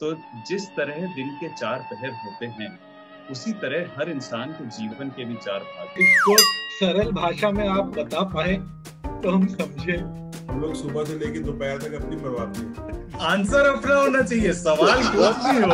तो जिस तरह दिन के चार पहर होते हैं, उसी तरह हर इंसान के जीवन के भी चार भाग। इसको सरल भाषा में आप बता पाए तो हम समझे। हम लोग सुबह से लेकर दोपहर तक अपनी बर्बादी है। आंसर अपना होना चाहिए, सवाल कुछ भी हो।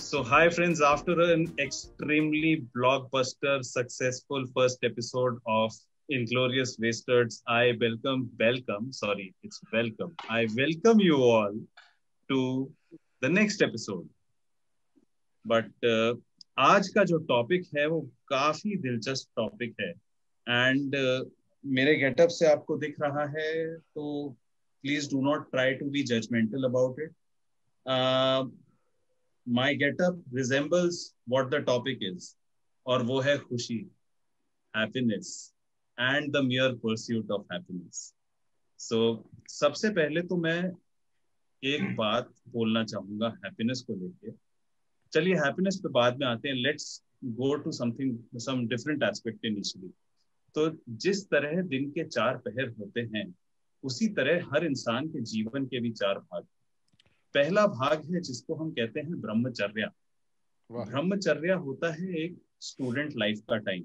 So hi friends, after an extremely blockbuster successful first episode of Inglorious Bastards, I welcome you all to the next episode. But आज का जो टॉपिक है वो काफी दिलचस्प टॉपिक है एंड मेरे गेटअप से आपको दिख रहा है तो please do not try to be judgmental about it. My getup resembles what the topic is, और वो है खुशी, happiness and the mere pursuit of happiness. So सबसे पहले तो मैं एक बात बोलना चाहूंगा happiness को लेके. चलिए happiness पे बाद में आते हैं. Let's go to some different aspect initially. तो जिस तरह दिन के चार पहर होते हैं, उसी तरह हर इंसान के जीवन के भी चार भाग. पहला भाग है जिसको हम कहते हैं ब्रह्मचर्या. ब्रह्मचर्या होता है एक स्टूडेंट लाइफ का टाइम.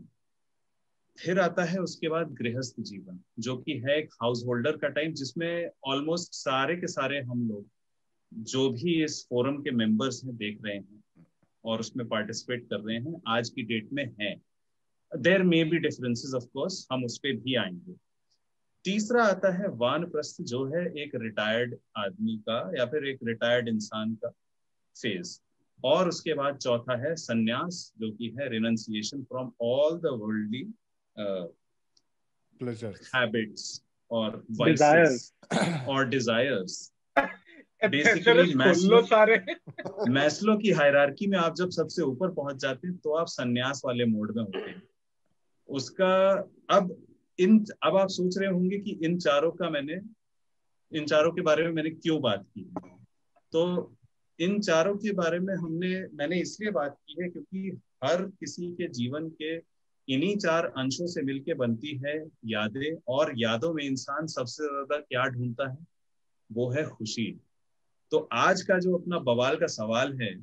फिर आता है उसके बाद गृहस्थ जीवन, जो कि है एक हाउस होल्डर का टाइम, जिसमें ऑलमोस्ट सारे के सारे हम लोग जो भी इस फोरम के मेंबर्स हैं देख रहे हैं और उसमें पार्टिसिपेट कर रहे हैं आज की डेट में हैं. There may be differences of course, हम उस पर भी आएंगे. तीसरा आता है वानप्रस्थ, जो है एक रिटायर्ड आदमी का या फिर एक रिटायर्ड इंसान का फेज. और उसके बाद चौथा है संन्यास, जो कि है renunciation from all the worldly pleasures, habits और वाइसेस और डिजायर्स. बेसिकली मैस्लो की हायरार्की में आप जब सबसे ऊपर पहुंच जाते हैं तो आप संन्यास वाले मोड में होते हैं. उसका अब आप सोच रहे होंगे कि इन चारों के बारे में मैंने क्यों बात की. तो इन चारों के बारे में मैंने इसलिए बात की है क्योंकि हर किसी के जीवन के इन्हीं चार अंशों से मिलके बनती है यादें, और यादों में इंसान सबसे ज्यादा क्या ढूंढता है, वो है खुशी. तो आज का जो अपना बवाल का सवाल है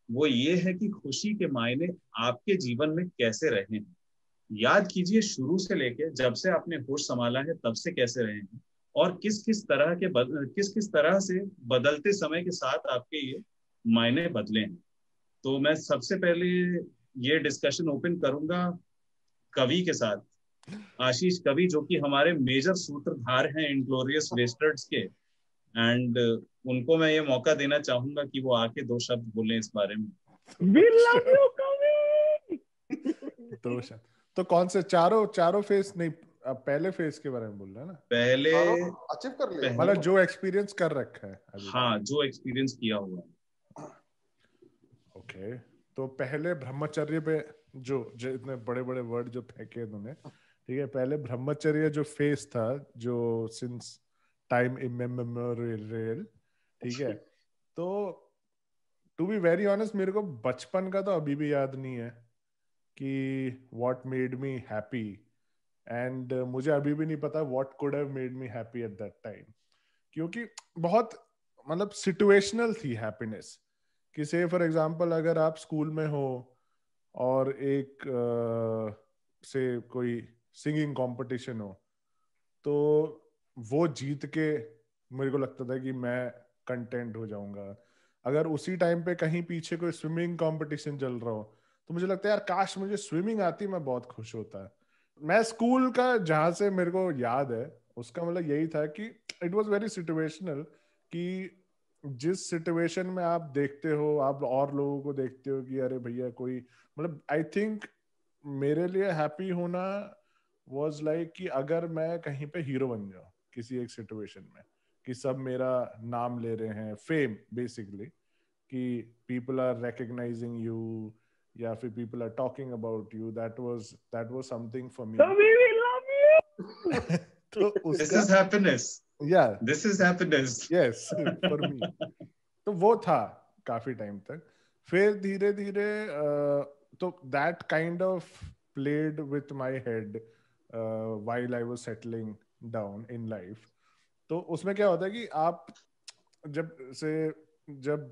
वो ये है कि खुशी के मायने आपके जीवन में कैसे रहे हैं. याद कीजिए शुरू से लेके जब से आपने होश संभाला है तब से कैसे रहे हैं, और किस किस तरह से बदलते समय के साथ आपके ये मायने बदले हैं. तो मैं सबसे पहले ये डिस्कशन ओपन करूंगा कवि के साथ, आशीष कवि, जो कि हमारे मेजर सूत्रधार हैं इनग्लोरियस बेस्टर्ड्स के. एंड उनको मैं ये मौका देना चाहूंगा कि वो आके दो शब्द बोलें इस बारे में. We love you, कवि. दो शब्द. तो कौन से चारों फेस नहीं, पहले फेस के बारे में बोल रहे हैं ना. पहले अचीव कर ले, मतलब जो एक्सपीरियंस कर रखा है अभी. हाँ, जो एक्सपीरियंस किया हुआ है. ओके, तो पहले ब्रह्मचर्य पे जो इतने बड़े बड़े वर्ड जो फेंके उन्होंने, ठीक है. पहले ब्रह्मचर्य जो फेस था, जो सिंस टाइम इमेमोरियल, ठीक है. तो टू बी वेरी ऑनेस्ट, मेरे को बचपन का तो अभी भी याद नहीं है कि what made me happy, and मुझे अभी भी नहीं पता what could have made me happy at that time, क्योंकि बहुत मतलब सिचुएशनल थी हैप्पीनेस. कि से फॉर एग्जांपल अगर आप स्कूल में हो और एक से कोई सिंगिंग कंपटीशन हो, तो वो जीत के मेरे को लगता था कि मैं कंटेंट हो जाऊंगा. अगर उसी टाइम पे कहीं पीछे कोई स्विमिंग कंपटीशन चल रहा हो तो मुझे लगता है यार काश मुझे स्विमिंग आती, मैं बहुत खुश होता. मैं स्कूल का जहां से मेरे को याद है उसका मतलब यही था कि इट वाज वेरी सिचुएशनल, कि जिस सिचुएशन में आप देखते हो, आप और लोगों को देखते हो कि अरे भैया कोई, मतलब आई थिंक मेरे लिए हैप्पी होना वाज लाइक कि अगर मैं कहीं पे हीरो बन जाऊं किसी एक सिचुएशन में, कि सब मेरा नाम ले रहे हैं, फेम बेसिकली, कि पीपल आर रिकॉग्नाइजिंग यू या फिर people are talking about you. That was something for me. We love you. तो This is happiness. Yeah, This is happiness. yes, for me. तो वो था काफी टाइम तक. फिर धीरे धीरे तो that kind of played with my head while I was settling down in life. तो उसमें क्या होता है कि आप जब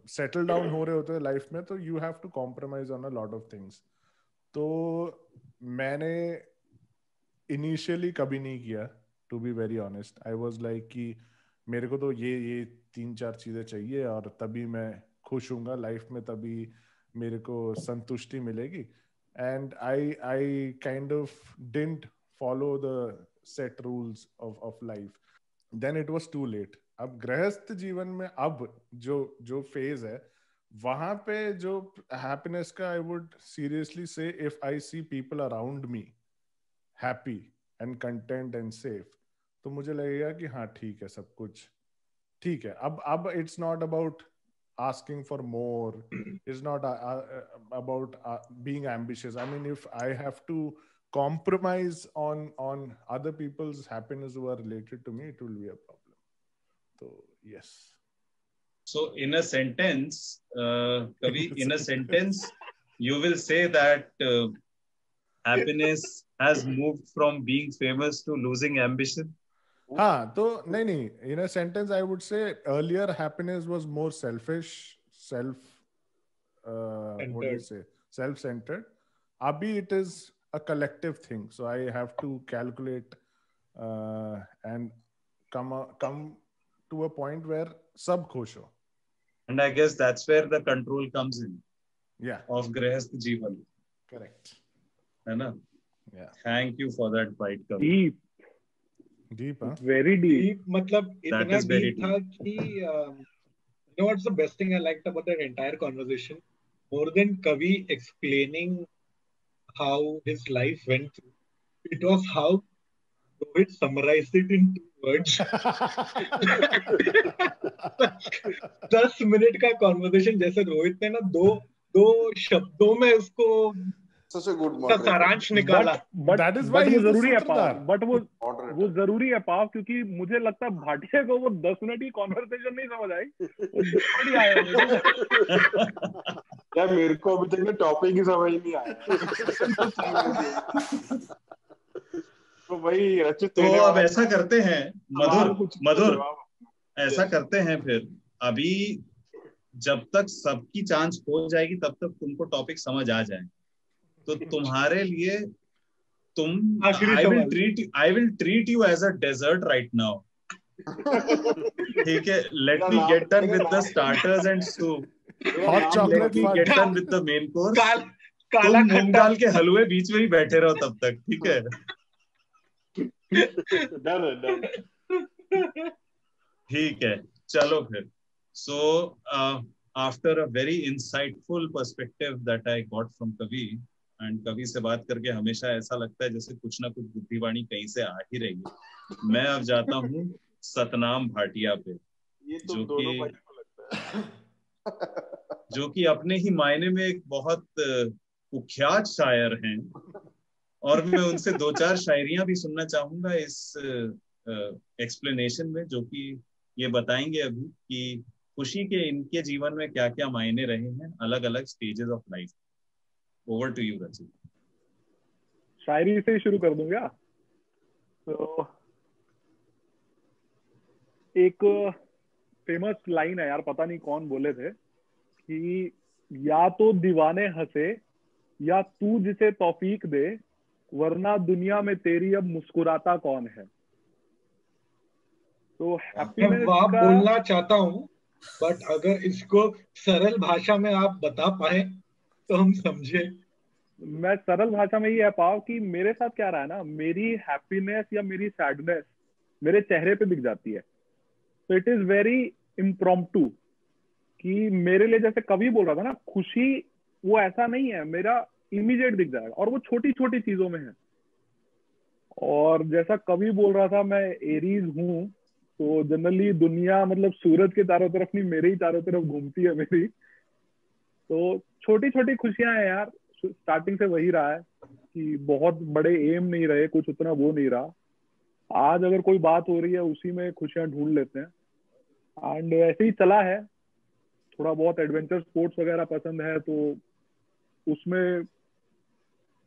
सेटल डाउन हो रहे होते हैं लाइफ में, तो you have to compromise on a lot of things. तो मैंने इनिशियली कभी नहीं किया, to be very honest. I was like कि मेरे को तो ये 3-4 चीजें चाहिए और तभी मैं खुश हूँगा लाइफ में, तभी मेरे को संतुष्टि मिलेगी. And I kind of didn't follow the set rules of life. Then it was too late. अब गृहस्थ जीवन में अब जो फेज है, वहां पे जो हैप्पीनेस का, आई वुड सीरियसली से, if I see people around me happy and content and safe, तो मुझे लगेगा कि हाँ ठीक है, सब कुछ ठीक है. अब it's not about asking for more, it's not about being ambitious. I mean, if I have to compromise on other people's happiness who are related to me, it will be a problem. So yes. So in a sentence, Kavi, in a sentence, you will say that happiness has moved from being famous to losing ambition. हाँ, तो नहीं, in a sentence I would say earlier happiness was more selfish, what do you say, self-centered. Abhi it is a collective thing, so I have to calculate and come to a point where sab khush ho. And I guess that's where the control comes in. Yeah. Of Grihasth Jeevan. Correct. है ना? Yeah. Thank you for that bite, Kavi. Deep, huh? Very deep. मतलब That इतना is very deep था कि you know what's the best thing I liked about that entire conversation? More than Kavi explaining how his life went through, it was how Rohit summarized it in 2 words. 10 minute का conversation जैसे रोहित ने ना दो शब्दों में उसको Such a good का सारांश निकाला. That is why वो he's the जरूरी है सूत्रधार. पाव, बट वो जरूरी है पाव, क्योंकि मुझे लगता है भाटिया को वो 10 मिनट की कॉन्वर्सेशन नहीं समझ आई, वो 2 मिनट ही आए होंगे. यार मेरे को अभी तक टॉपिक ही समझ नहीं आया. तो भाई रचित, तो अब ऐसा करते हैं, मधुर ऐसा करते हैं फिर. अभी जब तक सबकी जांच हो जाएगी तब तक तुमको टॉपिक समझ आ जाए, तो तुम्हारे लिए I will treat you as a dessert right now. ठीक है, let me get done with the starters and soup. Hot chocolate. Let me get done with the main course. काला तुम मूंग दाल के हलवे बीच में ही बैठे रहो तब तक, ठीक है? ठीक है, चलो फिर. So after a very insightful perspective that I got from Kavi, and कवि से बात करके हमेशा ऐसा लगता है जैसे कुछ ना कुछ बुद्धिवाणी कहीं से आ ही रही है. मैं अब जाता हूँ सतनाम भाटिया पे, जो कि अपने ही मायने में एक बहुत कुख्यात शायर हैं, और मैं उनसे 2-4 शायरियां भी सुनना चाहूंगा इस एक्सप्लेनेशन में, जो कि ये बताएंगे अभी कि खुशी के इनके जीवन में क्या क्या मायने रहे हैं अलग अलग stages of life. Over to you Rachit. शायरी से ही शुरू कर दूं क्या? तो एक फेमस लाइन है यार, पता नहीं कौन बोले थे कि या तो दीवाने हंसे या तू जिसे तौफीक दे, वरना दुनिया में तेरी अब मुस्कुराता कौन है. तो हैप्पीनेस मैं का बोलना चाहता हूँ, बट अगर इसको सरल भाषा में आप बता पाए तो हम समझे. मैं सरल भाषा में ये है पाव कि मेरे साथ क्या रहा है ना, मेरी हैप्पीनेस या मेरी सैडनेस मेरे चेहरे पे दिख जाती है. तो इट इज वेरी इम्प्रॉम्प्टू कि मेरे लिए, जैसे कवि बोल रहा था ना, खुशी वो ऐसा नहीं है, मेरा इमीडिएट दिख जाएगा, और वो छोटी छोटी चीजों में है. और जैसा कवि बोल रहा था, मैं एरीज हूँ, तो जनरली दुनिया मतलब सूरज के चारों तरफ नहीं, मेरे ही चारों तरफ घूमती है मेरी. तो छोटी छोटी खुशियां हैं यार. स्टार्टिंग से वही रहा है कि बहुत बड़े एम नहीं रहे, कुछ उतना वो नहीं रहा. आज अगर कोई बात हो रही है उसी में खुशियां ढूंढ लेते हैं, एंड ऐसे ही चला है. थोड़ा बहुत एडवेंचर स्पोर्ट्स वगैरह पसंद है, तो उसमें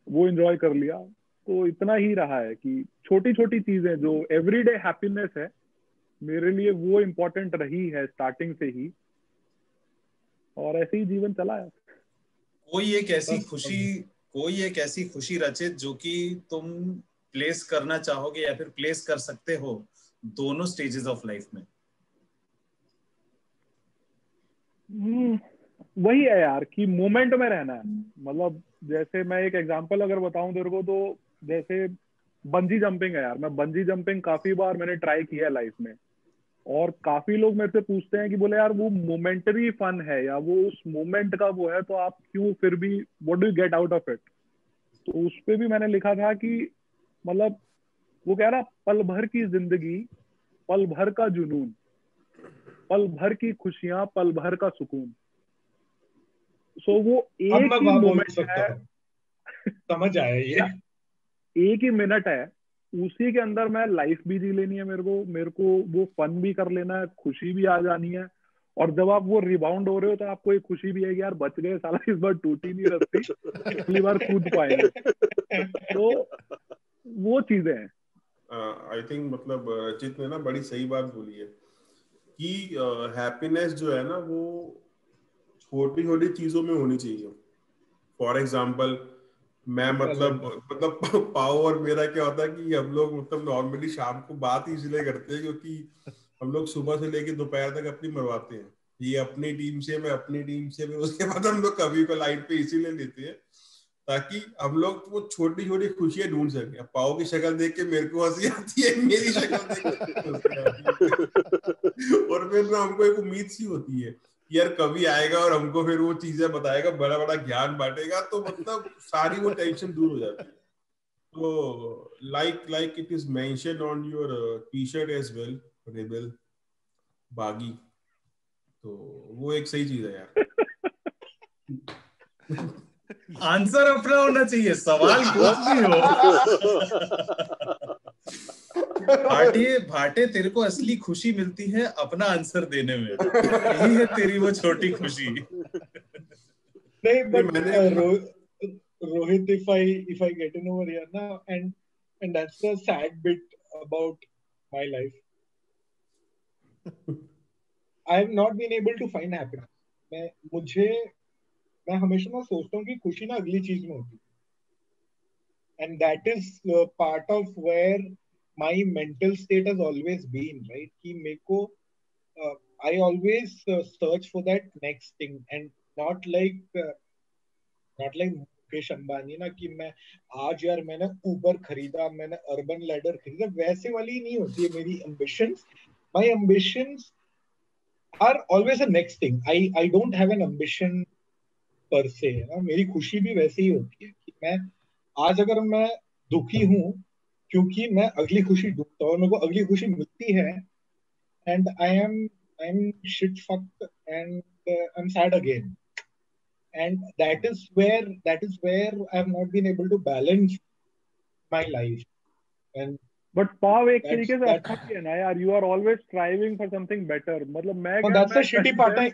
वो एंजॉय कर लिया। तो इतना ही रहा है कि छोटी छोटी चीजें जो एवरीडे हैप्पीनेस है, मेरे लिए वो इम्पोर्टेंट रही है स्टार्टिंग से ही, और ऐसे ही जीवन चला है। कोई एक ऐसी खुशी रचित जो कि तुम प्लेस करना चाहोगे या फिर प्लेस कर सकते हो दोनों स्टेजेस ऑफ लाइफ में? वही है यार कि मोमेंट में रहना है। मतलब जैसे मैं एक एग्जांपल अगर बताऊं तेरे को, तो जैसे बंजी जंपिंग है यार। मैं बंजी जंपिंग काफी बार मैंने ट्राई किया है लाइफ में, और काफी लोग मेरे से पूछते हैं कि बोले यार वो मोमेंटरी फन है या वो उस मोमेंट का वो है, तो आप क्यों फिर भी what do you get out of it? तो उस पे भी मैंने लिखा था कि मतलब वो कह रहा पल भर की जिंदगी, पल भर का जुनून, पल भर की खुशियां, पल भर का सुकून। सो वो अब एक मैं ही वहां बोल मोमेंट सकता है, हूँ, समझ आया ये। एक ही मिनट है, उसी के अंदर मैं लाइफ भी जी लेनी है। मेरे को वो फन भी कर लेना है, खुशी भी आ जानी है। और जब आप वो रिबाउंड हो रहे हो तो आपको एक खुशी भी है कि यार बच गए साला, इस बार टूटी नहीं रस्सी, अगली बार कूद पाएंगे। तो वो चीजें हैं। आई थिंक मतलब रचित ने ना बड़ी सही बात बोली है कि हैप्पीनेस जो है ना वो छोटी छोटी चीजों में होनी चाहिए। फॉर एग्जाम्पल मैं मतलब पाओ और मेरा क्या होता है कि हम लोग मतलब नॉर्मली शाम को बात ही इसलिए करते हैं क्योंकि हम लोग सुबह से लेके दोपहर तक अपनी मरवाते हैं। ये अपनी टीम से, मैं अपनी टीम से, फिर उसके बाद हम लोग कभी को लाइट पे इसीलिए लेते हैं ताकि हम लोग वो छोटी छोटी खुशियां ढूंढ सके। अब पाओ की शक्ल देख के मेरे को हंसी आती है, मेरी शक्ल देख के हंसी आती है। और फिर ना हमको एक उम्मीद सी होती है यार कभी आएगा और हमको फिर वो चीजें बताएगा, बड़ा बड़ा ज्ञान बांटेगा, तो मतलब सारी वो टेंशन दूर हो जाती है। तो like it is mentioned on your t-shirt as well, rebel बागी, तो वो एक सही चीज है यार। आंसर अपना होना चाहिए, सवाल कुछ भी हो। भाटे तेरे को असली खुशी मिलती है अपना आंसर देने में, यही है तेरी वो छोटी खुशी। नहीं, but Rohit, if I get in over here now, and that's the sad bit about my life. I have not been able to find happiness. मैं हमेशा ना सोचता हूँ कि खुशी ना अगली चीज में होती है, and that is part of where my mental state has always been, right? कि मेरे को I always search for that next thing, and not like Mukesh Ambani ना कि मैं आज यार मैंने उबर खरीदा, मैंने अर्बन लैडर खरीदा, वैसे वाली नहीं होती है मेरी ambitions. My ambitions are always a next thing. I don't have an ambition per se, है ना। मेरी खुशी भी वैसे ही होती है कि मैं आज अगर मैं दुखी हूँ क्योंकि मैं अगली खुशी ढूंढता हूँ और मेरे को अगली खुशी मिलती है, and I'm shit fucked and I'm sad again. And that is where I have not been able to balance my life. And but पाव एक तरीके से अच्छा भी है ना यार, you are always striving for something better. मतलब मैं क्या, that's the shitty part है।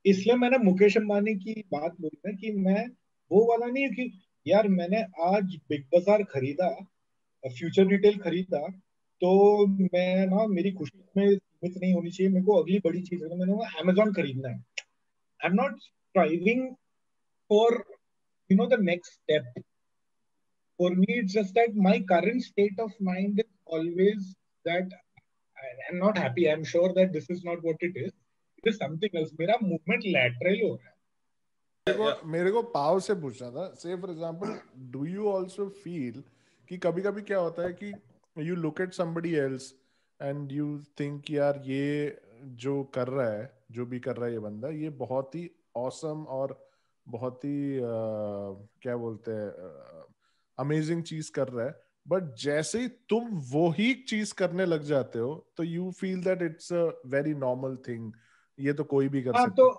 इसलिए मैंने मुकेश अंबानी की बात बोली ना कि मैं वो वाला नहीं है कि यार मैंने आज बिग बाजार खरीदा, फ्यूचर रिटेल खरीदा, तो मैं ना मेरी खुशी में सीमित नहीं होनी चाहिए, मेरे को अगली बड़ी चीज है, मैंने Amazon खरीदना है। I am not striving for the next step. For me, it's just that my current state of mind is always that I'm not happy. I'm sure that this is not what it is. It is something else. मेरा movement lateral हो रहा है। मेरे को पाव से पूछना था, से for example, do you also feel कि कभी कभी क्या होता है कि you look at somebody else and you think यार ये जो कर रहा है, जो भी कर रहा है ये बंदा, ये बहुत ही ऑसम और बहुत ही क्या बोलते हैं अमेजिंग चीज कर रहा है, बट जैसे ही तुम वो ही चीज करने लग जाते हो तो you feel that it's a very normal thing, ये तो कोई भी कर सकता है।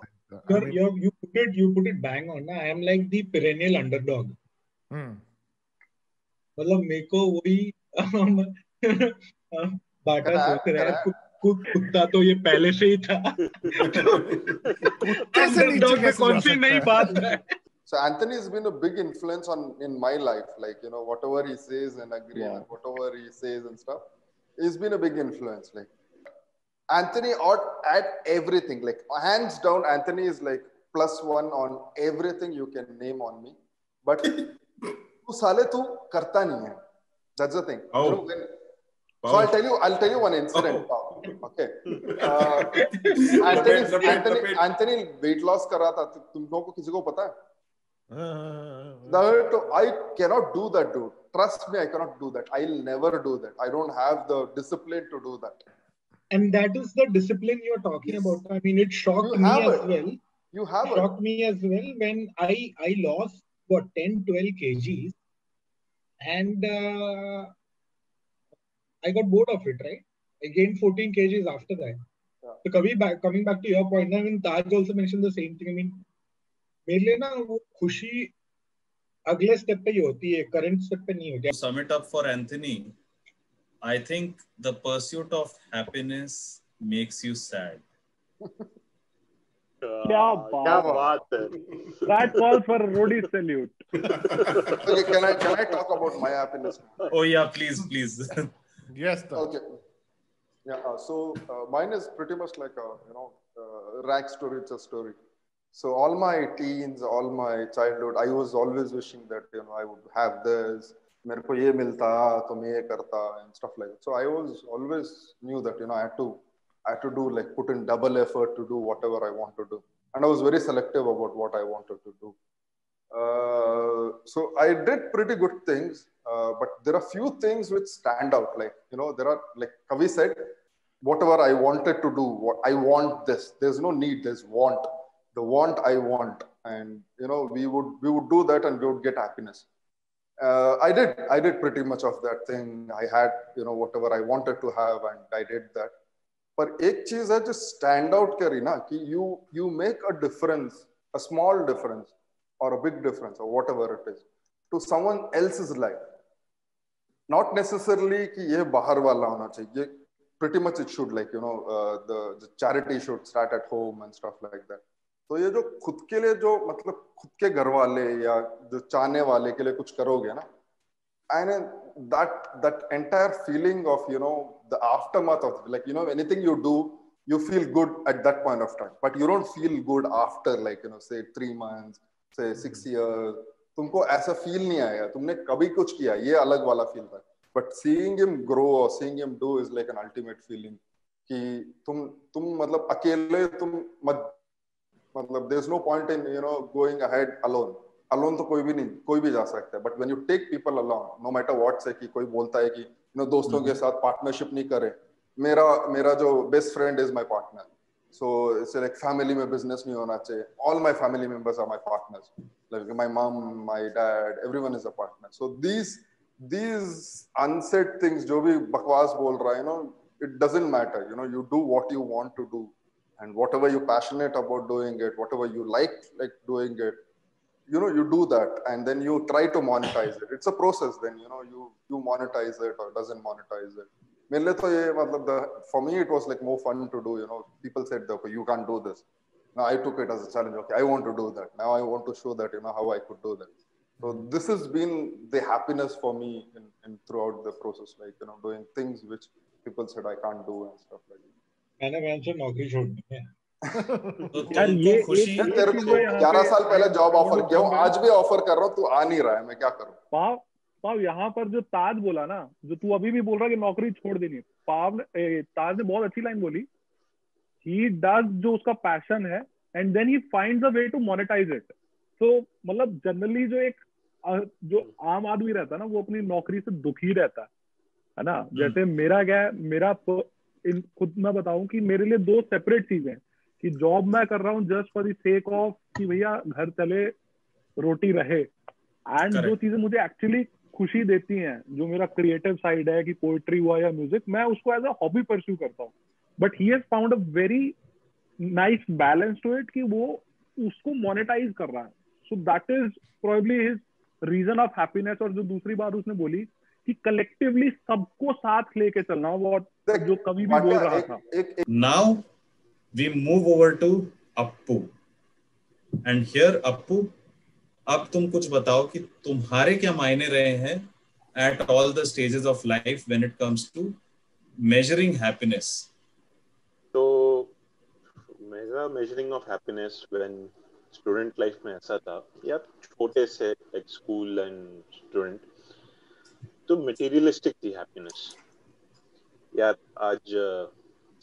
You put it bang on. I am like the perennial underdog. मतलब मेरे को वही बाटा सोच रहा है, कुत्ता तो ये पहले से ही था। कुत्ते से नीचे कैसे कौन सी नई बात है? So Anthony has been a big influence in my life. Like, you know, whatever he says and agree Wow. with whatever he says and stuff, he's been a big influence. Like Anthony at everything, like hands down, Anthony is like +1 on everything you can name on me. But tu साले तू करता नहीं है. That's the thing. Oh. You know, so I'll tell you one incident. Oh. Okay. Anthony weight loss कर रहा था. तुम लोगों को किसी को पता है? I cannot do that, dude. Trust me, I cannot do that. I'll never do that. I don't have the discipline to do that. And that is the discipline you're talking about. I mean, it shocked me as well. You have it. Shocked me as well when I lost what 10-12 kgs, and I got bored of it. Right, I gained 14 kgs after that. Yeah. So coming back to your point, I mean, Taj also mentioned the same thing. I mean, मेरे लिए ना वो खुशी अगले step पे ही होती है, current step पे नहीं होती. To sum it up for Anthony, I think the pursuit of happiness makes you sad. क्या बात है. That calls for a Rodi salute. Okay, can I talk about my happiness now? Oh yeah, please. Yes, sir. Okay. Yeah. So mine is pretty much like a rags to riches story. So all my teens, all my childhood, I was always wishing that I would have this. मेरे को ये मिलता तो मैं ये करता and stuff like that. So I was always knew that I had to do like put in double effort to do whatever I want to do, and I was very selective about what I wanted to do. So I did pretty good things, but there are few things which stand out. Like there are, like Kavi said, whatever I wanted to do, what I want this. There's no need. There's want. The want I want, and we would do that, and we would get happiness. I did pretty much of that thing. I had whatever I wanted to have, and I did that. But एक चीज है जो stand out करी ना कि you make a difference, a small difference or a big difference or whatever it is to someone else's life. Not necessarily कि ये बाहर वाला होना चाहिए. Pretty much it should, like the charity should start at home and stuff like that. तो ये जो खुद के लिए जो मतलब खुद के घर वाले या जो चाहने वाले के लिए कुछ करोगे ना, and that entire feeling of the aftermath of like anything you do, you feel good at that point of time, but you don't feel good after like say 3 months, say 6 years. तुमको ऐसा feel नहीं आएगा तुमने कभी कुछ किया, ये अलग वाला फील था. But seeing him grow or seeing him do is like an ultimate feeling कि तुम मतलब अकेले तुम मतलब there's no point in going ahead alone तो कोई भी जा सकता है. But when you take people along, no matter what, से कि कोई बोलता है कि दोस्तों के साथ पार्टनरशिप नहीं करे, मेरा जो best friend is my partner. So it's like family में business नहीं होना चाहिए. All my family members are my partners. Like my mom, my dad, everyone is a partner. So these unsaid things जो भी बकवास बोल रहा है it doesn't matter. You do what you want to do. And whatever you're passionate about doing it, whatever you like doing it, you do that, and then you try to monetize it. It's a process. Then you monetize it or doesn't monetize it. मेरे लिए तो ये मतलब for me it was like more fun to do. People said that you can't do this. Now I took it as a challenge. Okay, I want to do that. Now I want to show that how I could do that. So this has been the happiness for me in throughout the process, like doing things which people said I can't do and stuff like that. मैंने नौकरी छोड़ दी है. यार ये खुशी तेरे को 11 साल पहले जॉब ऑफर किया, आज भी ऑफर कर रहा हूँ, तू आ नहीं रहा है, मैं क्या करूँ? पाव यहाँ पर जो ताज बोला ना, जो तू अभी भी बोल रहा है कि नौकरी छोड़ देनी है, ताज ने बहुत अच्छी लाइन बोली. He does जो उसका पैशन है, and then he finds a way to monetize it. So मतलब जनरली जो आम आदमी रहता है ना, वो अपनी नौकरी से दुखी रहता है ना. जैसे मेरा क्या है, मेरा खुद मैं बताऊं कि मेरे लिए 2 सेपरेट चीजें हैं कि जॉब मैं कर रहा हूँ just for the sake of कि भैया घर चले, रोटी रहे, एंड जो चीजें मुझे एक्चुअली खुशी देती हैं, जो मेरा क्रिएटिव साइड है कि पोएट्री हुआ या म्यूजिक, मैं उसको एज अ हॉबी परस्यू करता हूँ. But he has found a very nice balance to it कि वो उसको मोनेटाइज कर रहा है. So that is probably his reason of happiness. और जो दूसरी बात उसने बोली कि कलेक्टिवली सबको साथ लेके चलना, वो जो कभी भी बोल रहा था. Now we move over to Appu, and here Appu, अब तुम कुछ बताओ कि तुम्हारे क्या मायने रहे हैं at all the stages of life when it comes to measuring happiness. तो मेरा measuring of happiness when student life में ऐसा था, या छोटे से like school and student, तो materialistic थी happiness. यार आज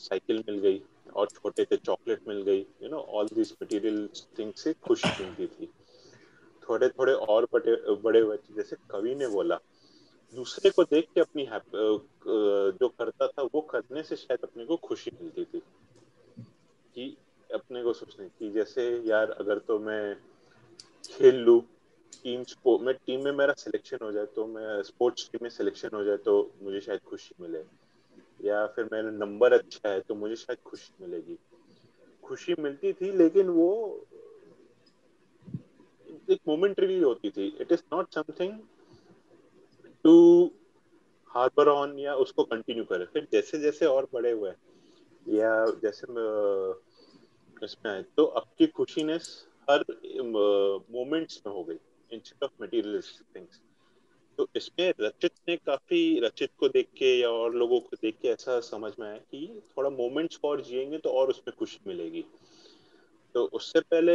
साइकिल मिल गई और छोटे थे चॉकलेट मिल गई, you know, all these material things से खुशी मिलती थी. थोड़े थोड़े और बड़े बच्चे, जैसे कवि ने बोला, दूसरे को देख के अपनी जो करता था वो करने से शायद अपने को खुशी मिलती थी. कि अपने को सोचने की, जैसे यार अगर तो मैं खेल लूं, टीम में मेरा सिलेक्शन हो जाए, तो मैं स्पोर्ट्स टीम में सिलेक्शन हो जाए तो मुझे शायद खुशी मिले, या फिर मेरा नंबर अच्छा है तो मुझे शायद खुशी मिलेगी. खुशी मिलती थी, लेकिन वो एक मोमेंटरी होती थी. It is not something to harbour on या उसको कंटिन्यू करे. फिर जैसे जैसे और बड़े हुए या जैसे इसमें आए, तो आपकी खुशीनेस हर मोमेंट्स में हो गई इंस्टेड ऑफ मटेरियलिस्टिक थिंग्स. तो इसमें रचित को देख के या और लोगों को देख के ऐसा समझ में आया कि थोड़ा मोमेंट्स और जिएंगे तो और उसमें खुशी मिलेगी. तो उससे पहले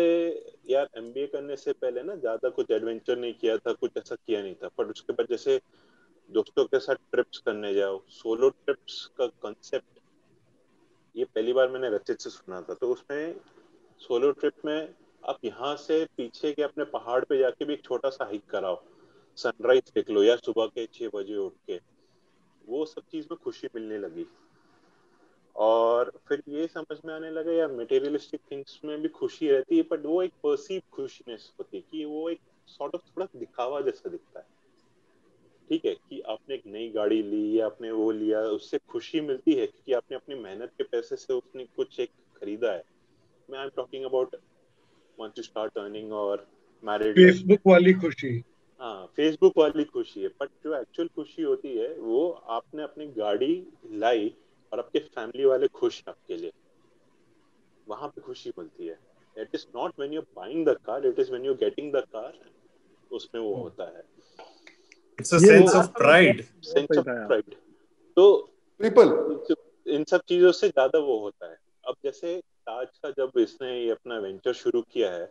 यार एमबीए करने से पहले ना ज्यादा कुछ एडवेंचर नहीं किया था, कुछ ऐसा किया नहीं था. पर उसके बाद जैसे दोस्तों के साथ ट्रिप्स करने जाओ, सोलो ट्रिप्स का कंसेप्ट ये पहली बार मैंने रचित से सुना था. तो उसमें सोलो ट्रिप में आप यहाँ से पीछे के अपने पहाड़ पे जाके भी एक छोटा सा हाइक कराओ, सनराइज देख लो, या सुबह के 6 बजे उठ के, वो सब चीज में खुशी मिलने लगी. और फिर ये समझ में आने लगा यार मटेरियलिस्टिक थिंग्स में भी खुशी रहती है, बट वो एक परसीव खुशीनेस होती है कि वो एक सॉर्ट ऑफ थोड़ा दिखावा जैसा दिखता है. ठीक है कि आपने एक नई गाड़ी ली या आपने वो लिया, उससे खुशी मिलती है क्योंकि आपने अपनी मेहनत के पैसे से उसने कुछ एक खरीदा है. मैं I am talking about once you start earning और मैरिड. फेसबुक वाली खुशी. हाँ, फेसबुक वाली खुशी है. बट जो एक्चुअल खुशी होती है वो आपने अपनी गाड़ी लाई और आपके फैमिली वाले खुश हैं आपके लिए, वहां पे खुशी मिलती है. It is not when you buying the car, it is when you getting the car. उसमें वो होता है, it's a sense of pride. Sense of pride. तो पीपल इन सब चीजों से ज्यादा वो होता है. अब जैसे ताज का जब इसने ये अपना वेंचर शुरू किया है,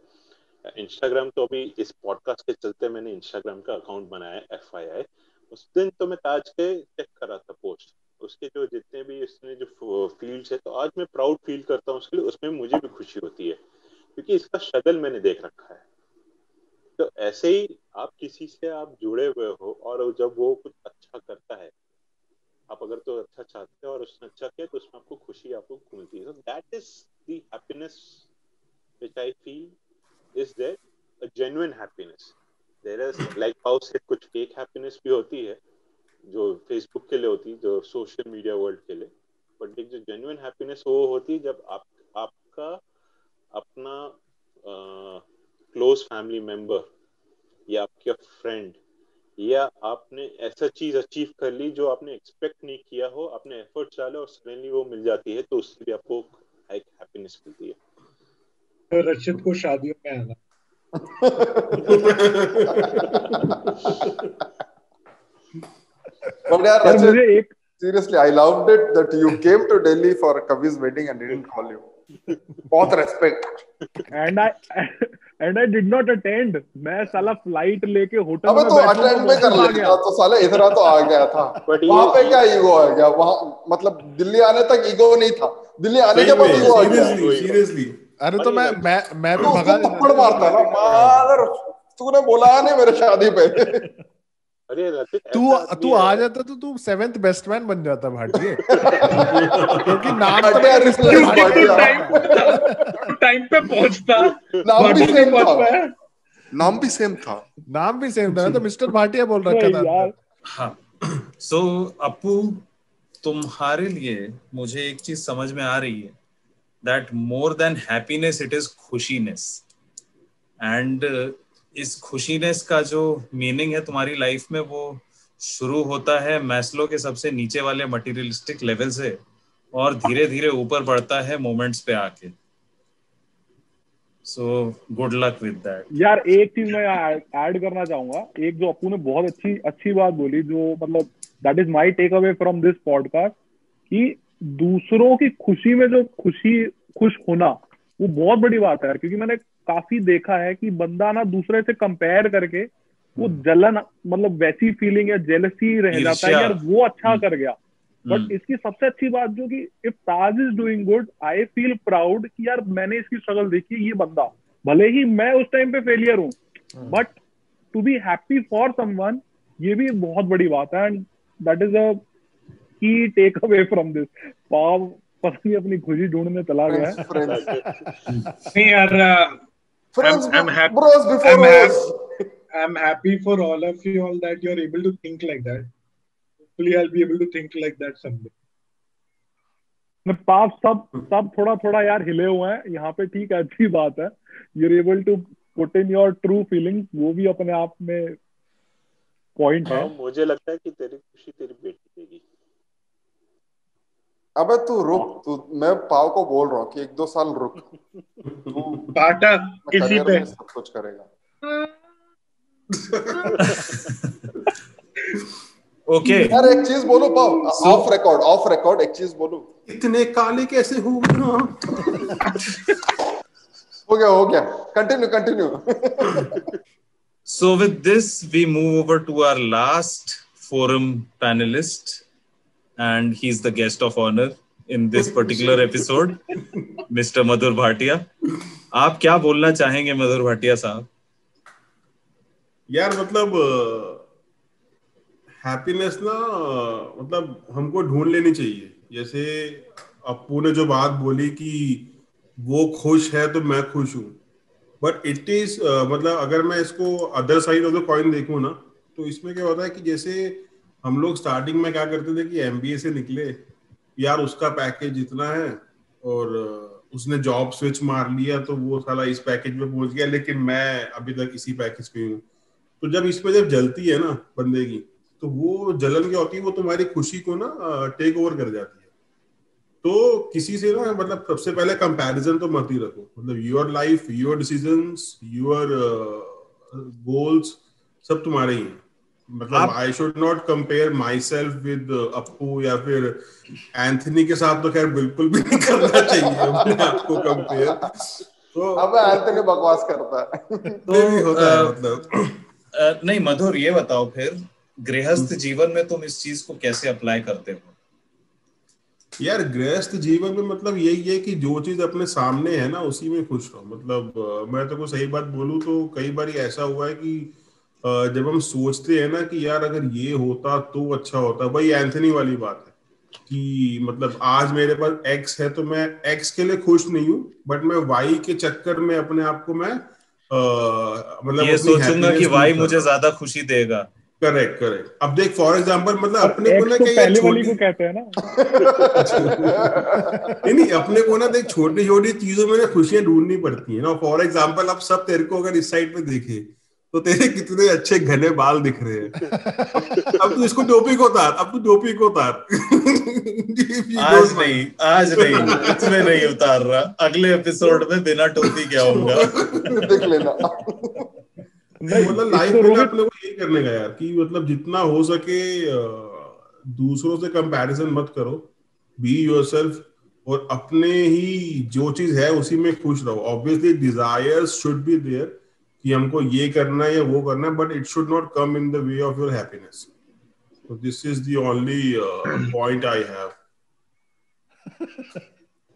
इंस्टाग्राम, तो अभी इस पॉडकास्ट के चलते मैंने इंस्टाग्राम का अकाउंट बनाया FYI. उस दिन तो मैं ताज के चेक कर रहा था पोस्ट, उसके जो जितने भी इसने जो फील्ड्स है, तो आज मैं प्राउड फील करता हूँ उसके लिए. उसमें मुझे भी खुशी होती है क्योंकि इसका स्ट्रगल मैंने देख रखा है. तो ऐसे ही आप किसी से आप जुड़े हुए हो और जब वो कुछ अच्छा करता है, आप अगर तो अच्छा चाहते हो और उसने अच्छा किया तो उसमें आपको खुशी आपको मिलती है. That is the happiness which I feel is there, a genuine happiness. There is like how से कुछ फेक हैप्पीनेस भी होती है जो फेसबुक के लिए होती है, जो सोशल मीडिया वर्ल्ड के लिए. बट एक जो जेन्युइन हैप्पीनेस वो होती है जब आपका अपना क्लोज फैमिली मेंबर या आपका फ्रेंड या आपने ऐसा चीज अचीव कर ली जो आपने एक्सपेक्ट नहीं किया हो, आपने एफर्ट्स डाले और सडनली वो मिल जाती है, तो उससे भी आपको एक हैप्पीनेस मिलती है. तो रचित को शादियों में आना. But yeah, यार मुझे Rachit, एक seriously, I loved it that you came to Delhi for Kavi's wedding and didn't call you. बहुत respect. and I did not attend. मैं साला फ्लाइट लेके होटल अबे में तो बैठा अटेंड में कर आ लेता गया. तो साले इधर तो आ गया था. But वहां पे ये- क्या ईगो आ गया? वहां मतलब दिल्ली आने तक ईगो नहीं था, दिल्ली आने के बाद ईगो आ गया. सीरियसली अरे तो मैं भी तो भगा उसको थप्पड़ मारता है ना, मादर तूने बुलाया नहीं मेरे शादी पे. अरे रचित, तू ऐसा आदमी तू है. आ जाता तो तू 7th बेस्ट मैन बन जाता भाटिए. क्योंकि नाम तो भाटिया मेरा mister replace Bhatia Bhatia. Time पे पहुंचता. नाम भी सेम था. पाया. नाम भी सेम था. नाम भी सेम था ना, तो मिस्टर भाटिया बोल रखा था यार अंदर. हाँ. सो अपू, तुम्हारे लिए मुझे एक चीज समझ में आ रही है, that more than happiness it is खुशीनेस. एंड इस खुशीनेस का जो मीनिंग है तुम्हारी लाइफ में, वो शुरू होता है मैस्लो के सबसे नीचे वाले मटेरियलिस्टिक लेवल से और धीरे धीरे ऊपर बढ़ता है मोमेंट्स पे आके. So good luck with that. यार एक चीज मैं ऐड करना चाहूंगा, एक जो अप्पू ने बहुत अच्छी बात बोली, जो मतलब that is my takeaway from this podcast, कि दूसरों की खुशी में जो खुश होना वो बहुत बड़ी बात है यार। क्योंकि मैंने काफी देखा है कि बंदा ना दूसरे से कंपेयर करके वो जलन, मतलब वैसी फीलिंग या जेलसी रह जाता है यार वो अच्छा कर गया। बट इसकी सबसे अच्छी बात जो कि if Taj is doing good, I feel proud कि यार मैंने इसकी स्ट्रगल देखी, ये बंदा भले ही मैं उस टाइम पे फेलियर हूँ, but to be happy for someone, ये भी बहुत बड़ी बात है। एंड दैट इज अ की टेक अवे फ्रॉम दिस। पाव पता नहीं अपनी खुशी ढूंढने चला गया है। नहीं यार, I'm happy for all of you all that you're able to think like that. Hopefully I'll be able to think like that someday. पाप सब थोड़ा यार हिले हुए हैं यहाँ पे, ठीक है, अच्छी बात है। You're able to put in your true feelings, वो भी अपने आप में पॉइंट है। मुझे लगता है कि तेरी खुशी तेरी बेटी देगी। अबे तू रुक, मैं पाव को बोल रहा हूँ कि 1-2 साल रुक, तू बाटा किसी पे सब कुछ करेगा। ओके यार एक चीज बोलो पाव, ऑफ रिकॉर्ड एक चीज बोलो, इतने काले कैसे हो गया। Continue. So with this we move over to our last forum panelist, and he's the guest of honor in this particular episode, Mr. Madhur Bhatia. आप क्या बोलना चाहेंगे मधुर भाटिया साहब? यार मतलब हैप्पीनेस ना मतलब हमको ढूंढ लेनी चाहिए। जैसे अप्पू ने जो बात बोली कि वो खुश है तो मैं खुश हूँ, बट इट इज मतलब अगर मैं इसको other side of the coin देखूँ ना, तो इसमें क्या होता है कि जैसे हम लोग स्टार्टिंग में क्या करते थे कि एमबीए से निकले, यार उसका पैकेज इतना है और उसने जॉब स्विच मार लिया तो वो साला इस पैकेज पे पहुंच गया, लेकिन मैं अभी तक इसी पैकेज पे हूँ। तो जब इसमें जब जलती है ना बंदे की, तो वो जलन क्या होती है, वो तुम्हारी खुशी को ना टेक ओवर कर जाती है। तो किसी से ना मतलब सबसे पहले कंपैरिजन तो मत ही रखो। मतलब your life, your decisions, your goals सब तुम्हारे ही हैं। मतलब I should not compare my self with Appu या फिर एंथनी के साथ, तो खैर बिल्कुल भी नहीं करना चाहिए अपने आप को कंपेयर। तो अब एंथनी बकवास करता है तो भी होता है मतलब नहीं मधुर, ये बताओ फिर गृहस्थ जीवन में तुम इस चीज को कैसे अप्लाई करते हो? यार गृहस्थ जीवन में मतलब यही है कि जो चीज अपने सामने है ना उसी में खुश रहो। मतलब मैं तो को सही बात बोलूं तो कई बार ऐसा हुआ है कि जब हम सोचते हैं ना कि यार अगर ये होता तो अच्छा होता, भाई एंथनी वाली बात है कि मतलब आज मेरे पास एक्स है तो मैं एक्स के लिए खुश नहीं हूँ, बट मैं वाई के चक्कर में अपने आप को मैं मतलब ये सोचूंगा कि वाई मुझे ज्यादा खुशी देगा। करेक्ट। अब देख फॉर एग्जांपल मतलब अपने को ना क्या पहले वाली को कहते हैं ना नहीं अपने को ना देख छोटी छोटी चीजों में ना खुशियां ढूंढनी पड़ती है ना। फॉर एग्जांपल अब सब तेरे को अगर इस साइड पे देखे तो तेरे कितने अच्छे घने बाल दिख रहे हैं। अब तू इसको टोपी को उतार, अब तू टोपी को उतार। आज नहीं इसमें नहीं उतार रहा, अगले एपिसोड में बिना टोपी क्या होगा देख लेना। मतलब लाइफ में अपने को यही करने का यार कि मतलब जितना हो सके दूसरों से कंपैरिजन मत करो, बी योरसेल्फ, और अपने ही जो चीज है उसी में खुश रहो। Obviously desires should be there कि हमको ये करना है या वो करना है, but it should not come in the way of your happiness. So this is the only point I have.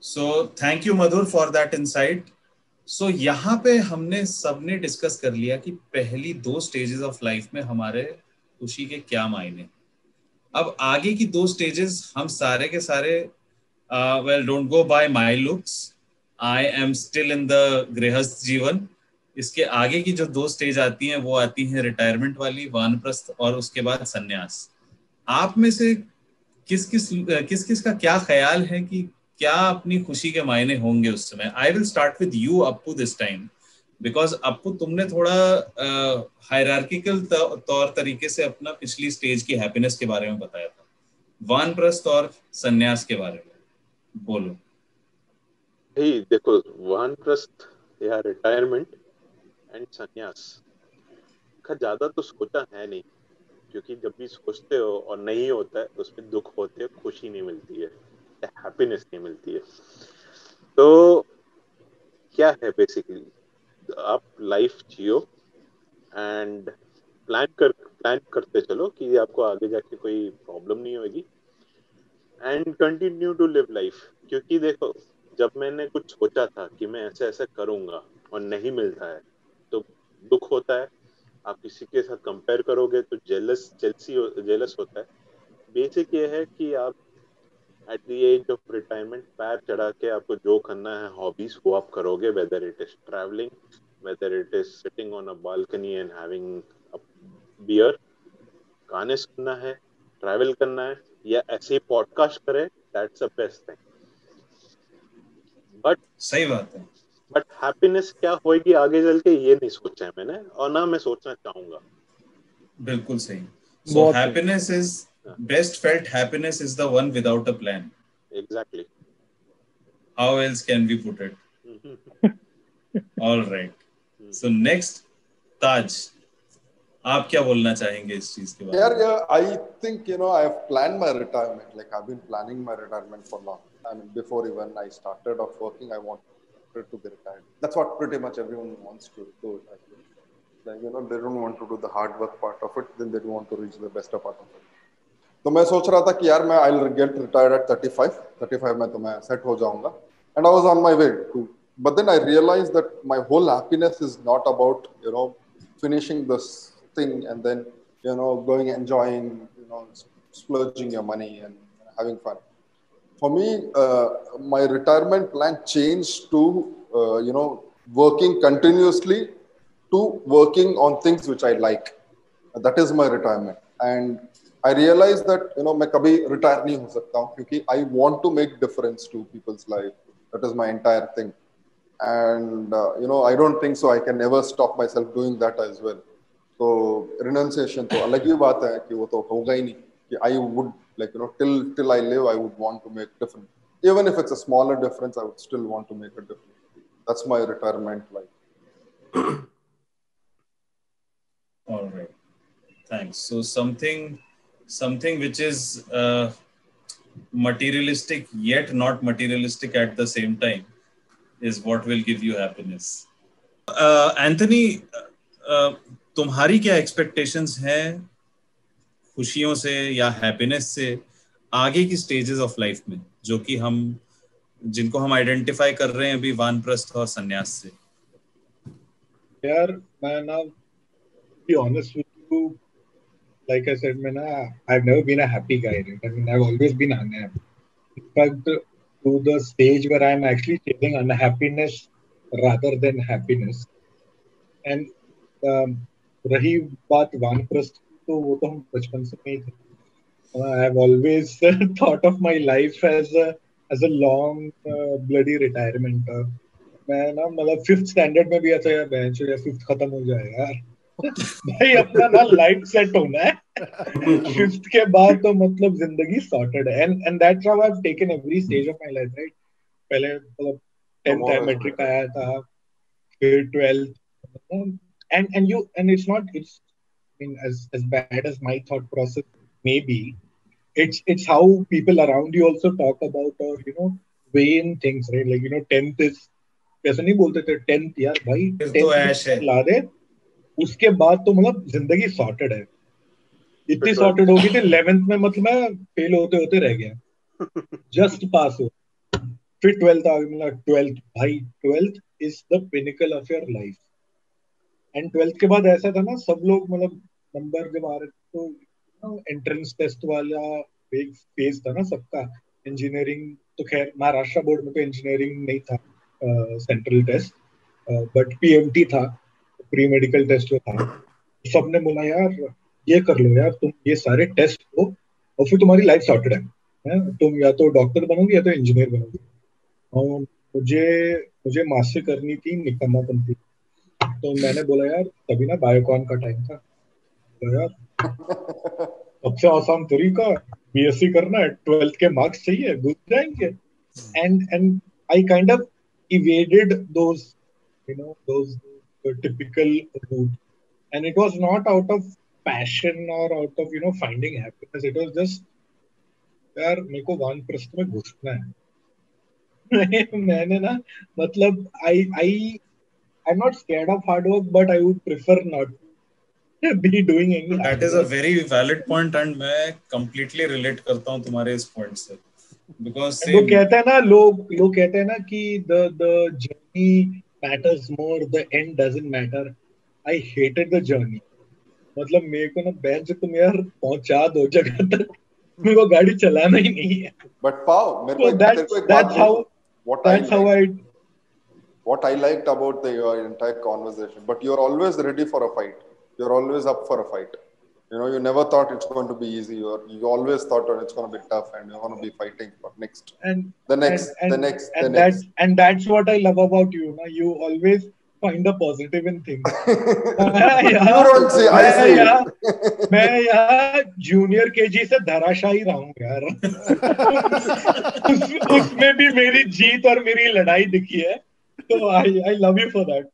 So thank you Madhur for that insight. So यहाँ पे हमने सबने डिस्कस कर लिया कि पहली 2 स्टेजेस ऑफ लाइफ में हमारे खुशी के क्या मायने। अब आगे की 2 स्टेजेस हम सारे के सारे well don't go by my looks, I am still in the गृहस्थ जीवन। इसके आगे की जो 2 स्टेज आती हैं वो आती हैं रिटायरमेंट वाली, वानप्रस्थ, और उसके बाद संन्यास। आप में से किस किस का क्या ख्याल है कि क्या अपनी खुशी के मायने होंगे उस समय? I will start with you Appu this time, because Appu तुमने थोड़ा हायरार्किकल तौर तरीके से अपना पिछली स्टेज की हैप्पीनेस के बारे में बताया था। वानप्रस्थ और संन्यास के बारे में बोलो। देखो वानप्रस्थ या रिटायरमेंट एंड संन्यास का ज्यादा तो सोचा है नहीं, क्योंकि जब भी सोचते हो और नहीं होता है उसमें दुख होते हैं, खुशी नहीं मिलती है, हैप्पीनेस नहीं मिलती है। तो क्या है बेसिकली, आप लाइफ जियो एंड प्लान करते चलो कि आपको आगे जाके कोई प्रॉब्लम नहीं होगी, and continue to live life. क्योंकि देखो, जब मैंने कुछ सोचा था कि मैं ऐसे ऐसे करूंगा और नहीं मिलता है तो दुख होता है, आप किसी के साथ कंपेयर करोगे तो जेलस होता है। बेसिक ये है कि आप at the age of retirement पैर चढ़ा के आपको जो करना है हॉबीज वो आप करोगे, whether it is travelling, whether it is sitting on a balcony and having a beer, गाने सुनना है, ट्रैवल करना है, या ऐसे ही पॉडकास्ट करे, that's the best thing. But सही बात है। बट हैप्पीनेस क्या होगी आगे चल के ये नहीं सोचा है मैंने, और ना मैं सोचना चाहूंगा। बिल्कुल सही। सो बहुत सही। Happiness is best felt happiness is the one without a plan. Exactly. How else can we put it? Alright, so next Taj, आप क्या बोलना चाहेंगे इस चीज के बारे में? Yeah, I think, I have planned my retirement. Like, I've been planning my retirement for long. I mean, before even I started off working, I wanted to be retired. That's what pretty much everyone wants to do. Like, they don't want to do the hard work part of it, then they don't want to reach the best part of it. तो मैं सोच रहा था कि यार मैं I'll get retired at 35 में तो मैं set हो जाऊंगा. And I was on my way to. But then I realized that my whole happiness is not about, finishing this thing and then, going, enjoying, splurging your money and having fun. For me, my retirement plan changed to, working continuously to working on things which I like. That is my retirement. And I realized that, मैं कभी retire नहीं हो सकता हूँ क्योंकि I want to make difference to people's life. That is my entire thing. And, I don't think so I can never stop myself doing that as well. So renunciation तो अलग ही बात है कि वो तो होगा ही नहीं कि I would till I live I would want to make difference. Even if it's a smaller difference, I would still want to make a difference. That's my retirement life. All right, thanks. So something which is materialistic yet not materialistic at the same time is what will give you happiness. Anthony, तुम्हारी क्या expectations हैं खुशियों से या happiness से आगे की stages of life में, जो कि जिनको हम आइडेंटिफाई कर रहे हैं अभी वानप्रस्थ और संन्यास से? यार मैं ना be honest with you, like I said, I've never been a happy guy. Right? I mean, I've always been unhappy. In fact, to the stage where I'm actually chasing unhappiness rather than happiness. And रही बात वानप्रस्थ, तो वो तो हम बचपन से नहीं थे. I've always thought of my life as a long bloody retirement. मैं ना मतलब 5th standard में भी ऐसा यार बेंच या 5th खत्म हो जाए यार भाई अपना ना लाइफ सेट होना है 5th के बाद तो मतलब जिंदगी सॉर्टेड है. And that's how I've taken every stage of my life, right? पहले मतलब 10th है, मैट्रिक आया था, फिर 12th, and it's not, it's, I mean, as bad as my thought process may be, it's how people around you also talk about or weigh in things, right? Like 10th is, ऐसा नहीं बोलते थे 10th यार भाई 10th ला दे, उसके बाद तो मतलब जिंदगी सॉर्टेड है. इतनी सॉर्टेड हो गई थी 11th में, मतलब मैं फेल होते होते रह गया, जस्ट पास हो. फिर 12th आ गया, 12th भाई 12th is the pinnacle of your life. And 12th के बाद ऐसा था ना, सब लोग मतलब नंबर जब आ रहे तो एंट्रेंस टेस्ट वाला एक फेज था ना सबका. इंजीनियरिंग तो खैर महाराष्ट्र बोर्ड में तो इंजीनियरिंग नहीं था सेंट्रल टेस्ट, बट पीएमटी था, प्री मेडिकल टेस्ट जो था. सबने बोला यार ये कर लो यार तुम, ये सारे टेस्ट हो और फिर तुम्हारी लाइफ सॉर्टेड है, तुम या तो डॉक्टर बनोगे या तो इंजीनियर बनोगे. और मुझे मास्टर करनी थी निकम्मापन थी, तो मैंने बोला यार तभी ना बायोकॉन का टाइम था, तो यार सबसे आसान तरीका बीएससी करना है, 12th के मार्क्स चाहिए, घुस जाएंगे. And I kind of evaded those those typical route. And it was not out of passion or out of finding happiness. It was just यार मेरे को वानप्रस्थ में घुसना है. मैंने ना मतलब I'm not scared of hard work, but I would prefer not to be doing any. That is a very valid point, and मैं completely relate करता हूँ तुम्हारे इस point से. Because लोग कहते हैं ना लोग कहते हैं ना कि the journey matters more, the end doesn't matter. I hated the journey. मतलब मेरे को ना बेंच तुम यार पहुंचा दो जगह तक, मेरे को गाड़ी चलाना ही नहीं है. But Pao, मेरे को that's how what I liked about your entire conversation. But you're always ready for a fight. You're always up for a fight. You never thought it's going to be easy, or you always thought it's going to be tough, and you're going to be fighting for the next. And that's what I love about you. You always find the positive in things. You don't see, I see. मैं यार junior KG से धराशायी रहा हूँ यार. उसमें भी मेरी जीत और मेरी लड़ाई दिखी है. तो I love you for that.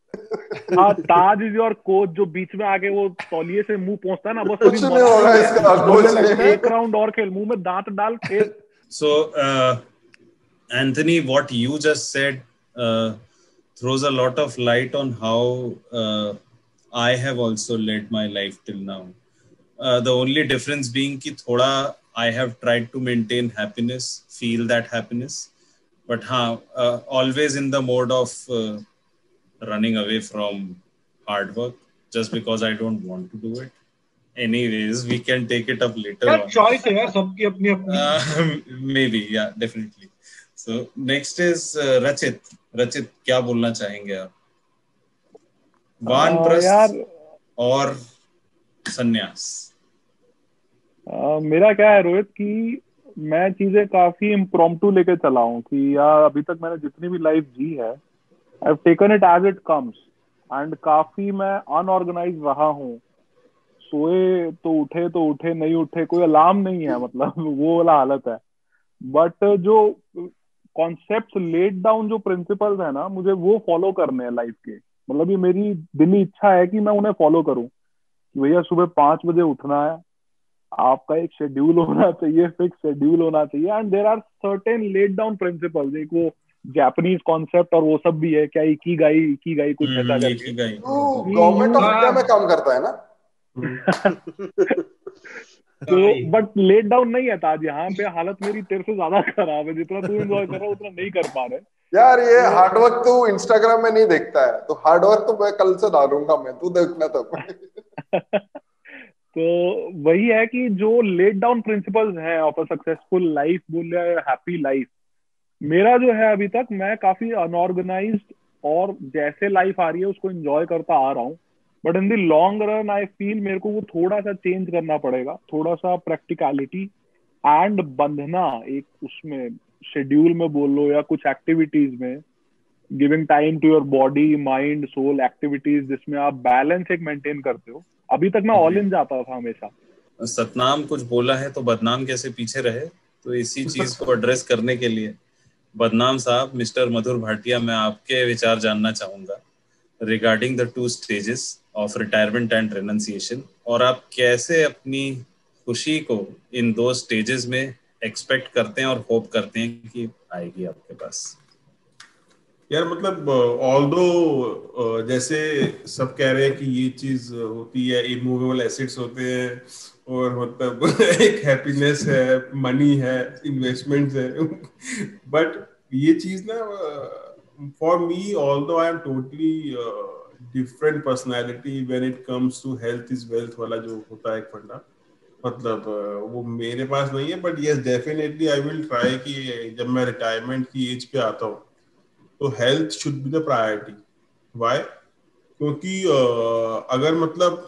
हाँ, ताज इज योर कोच जो बीच में आके वो तौलिए से मुंह पहुंचता है ना, बस कुछ नहीं होगा इसका. कोच एक राउंड और खेल, मुंह में दांत डाल खेल. So Anthony, what you just said throws a lot of light on how I have also led my life till now. The only difference being कि थोड़ा I have tried to maintain happiness, feel that happiness, but always in the mode of running away from hard work just because I don't want to do it. Anyways, we can take it up later on. Choice है यार, सबकी अपनी अपनी. Maybe, yeah, definitely. So next is Rachit. Rachit, क्या बोलना चाहेंगे आप? वानप्रस्थ और संन्यास. मेरा क्या है रोहित कि मैं चीजें काफी इम्प्रॉम्प्टू लेके चला हूँ कि यार अभी तक मैंने जितनी भी लाइफ जी है, I've taken it as it comes, and काफी मैं अनऑर्गेनाइज रहा हूँ. सोए तो उठे नहीं उठे, कोई अलार्म नहीं है, मतलब वो वाला हालत है. बट जो कॉन्सेप्ट्स लेड डाउन, जो प्रिंसिपल्स है ना, मुझे वो फॉलो करने हैं लाइफ के. मतलब ये मेरी दिली इच्छा है कि मैं उन्हें फॉलो करूं. भैया सुबह 5 बजे उठना है, आपका एक शेड्यूल होना चाहिए, फिक्स शेड्यूल होना चाहिए. And there are certain laid down principles. एक वो जापानीज कॉन्सेप्ट और वो सब भी है क्या, इकिगाई कुछ ऐसा करके. गवर्नमेंट ऑफ इंडिया में काम करता है ना. तो बट लेट डाउन नहीं है ताज. यहाँ पे हालत मेरी तेरे से ज्यादा खराब है. जितना तू एंजॉय कर रहा है उतना नहीं कर पा रहे यार. ये हार्डवर्क तू इंस्टाग्राम में नहीं देखता है, तो हार्डवर्क तो मैं कल से डालूंगा, मैं तू देखना तब. तो वही है कि जो लेट डाउन प्रिंसिपल्स हैं ऑफ अ सक्सेसफुल लाइफ, बोल रहे हैप्पी लाइफ, मेरा जो है अभी तक मैं काफी अनऑर्गेनाइज्ड और जैसे लाइफ आ रही है उसको एंजॉय करता आ रहा हूँ. But in the long run I feel मेरे को वो थोड़ा सा चेंज करना पड़ेगा. थोड़ा सा प्रैक्टिकलिटी एंड बंधना एक उसमें शेड्यूल में बोल लो या कुछ एक्टिविटीज में, giving time to your body mind soul activities जिसमें आप बैलेंस एक मेंटेन करते हो. अभी तक मैं ऑल इन जाता था हमेशा. सतनाम कुछ बोला है तो बदनाम कैसे पीछे रहे, तो इसी चीज को एड्रेस करने के लिए बदनाम साहब, मिस्टर मधुर भाटिया, मैं आपके विचार जानना चाहूंगा regarding the 2 stages of retirement and renunciation, और आप कैसे अपनी खुशी को इन 2 stages में एक्सपेक्ट करते हैं और होप करते हैं कि आएगी आपके पास. यार मतलब ऑल्दो जैसे सब कह रहे हैं कि ये चीज होती है, इमूवेबल एसेट्स होते हैं, और मतलब एक हैप्पीनेस है, मनी है, इन्वेस्टमेंट्स है, बट ये चीज ना for me, although I am totally different personality when it comes to health is wealth वाला जो होता है एक फंडा, मतलब वो मेरे पास नहीं है. But yes definitely I will try कि जब मैं रिटायरमेंट की एज पे आता हूँ तो health should be the priority. Why? क्योंकि अगर मतलब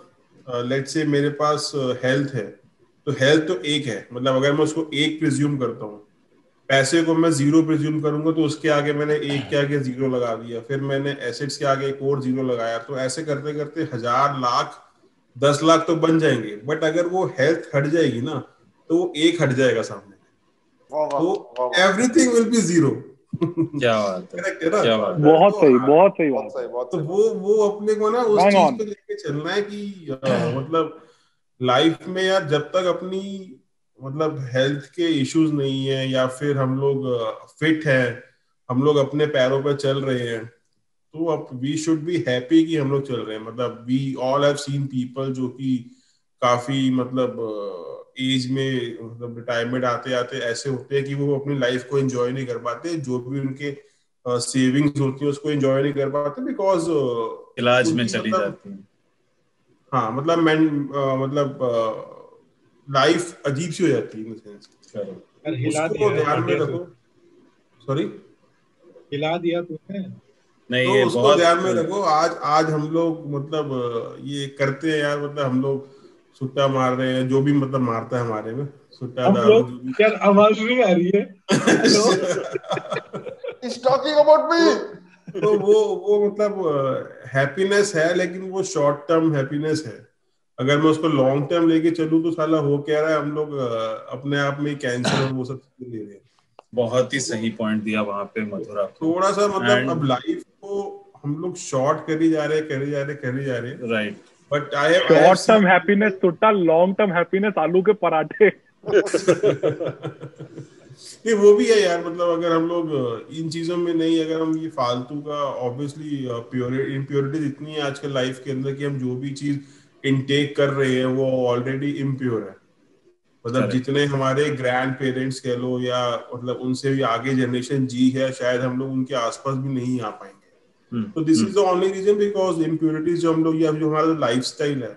लेट्स से मेरे पास हेल्थ है, तो हेल्थ तो एक है, मतलब अगर मैं उसको 1 प्रिज्यूम करता हूँ, पैसे को मैं 0 प्रिज्यूम करूंगा तो उसके आगे मैंने 1 के आगे 0 लगा दिया, फिर मैंने एसेट्स के आगे एक और 0 लगाया, तो ऐसे करते करते 1000 लाख 10 लाख तो बन जाएंगे. बट अगर वो हेल्थ हट जाएगी ना, तो वो 1 हट जाएगा सामने, तो एवरीथिंग विल बी 0. क्या बात है, करेक्ट है ना? क्या बात है। बहुत सही, बहुत सही बहुत बात। सही, बहुत तो सही। वो अपने को ना उस Bang चीज on. पे लेके चलना है कि मतलब लाइफ में यार जब तक अपनी मतलब हेल्थ के इश्यूज नहीं है या फिर हम लोग फिट हैं, हम लोग अपने पैरों पे चल रहे हैं, तो अब वी शुड बी हैप्पी कि हम लोग चल रहे हैं। मतलब we all have seen people जो कि काफी मतलब एज में मतलब रिटायरमेंट आते आते ऐसे होते हैं कि वो अपनी लाइफ को एंजॉय नहीं कर पाते, जो भी उनके सेविंग्स होती है उसको एंजॉय नहीं कर पाते, बिकॉज इलाज में उनकी चली मतलब जाती है। हाँ मतलब मतलब लाइफ अजीब सी हो जाती है इन सेंस। यार हिला उसको दिया है ध्यान में इंडिया रखो। को, सॉरी, हिला दिया तूने। नहीं तो ये उसको बहुत ध्यान में रखो। आज आज हम लोग मतलब ये करते हैं यार, मतलब हम लोग सुट्टा मार रहे हैं, जो भी मतलब मारता है हमारे में, सुट्टा हम दारू लोग, जो भी यार आवाज नहीं आ रही है। Hello, He's talking about me. तो वो मतलब हैप्पीनेस है, लेकिन वो शॉर्ट टर्म हैप्पीनेस है। अगर मैं उसको लॉन्ग टर्म लेके चलूँ तो साला हो क्या रहा है, हम लोग अपने आप में कैंसर और वो सब चीजें ले रहे हैं। बहुत ही सही पॉइंट दिया वहां पे मधुर आपने। थोड़ा सा मतलब अब एंड लाइफ को हम लोग शॉर्ट करी जा रहे, करी जा रहे, करी जा रहे। Right, but I have short seen term happiness सुट्टा, लॉन्ग टर्म हैप्पीनेस आलू के पराठे। नहीं वो भी है यार। मतलब अगर हम लोग इन चीजों में नहीं, अगर हम ये फालतू का ऑब्वियसली इम्प्योरिटीज इतनी है आजकल लाइफ के अंदर कि हम जो भी चीज इनटेक कर रहे हैं वो ऑलरेडी इम्प्योर है। मतलब करेक्ट। जितने हमारे ग्रैंड पेरेंट्स कह लो या मतलब उनसे भी आगे जनरेशन जी है, शायद हम लोग उनके आसपास भी नहीं आ पाएंगे। तो this is the only reason, because impurities जो हम लोग या जो हमारा लाइफ स्टाइल है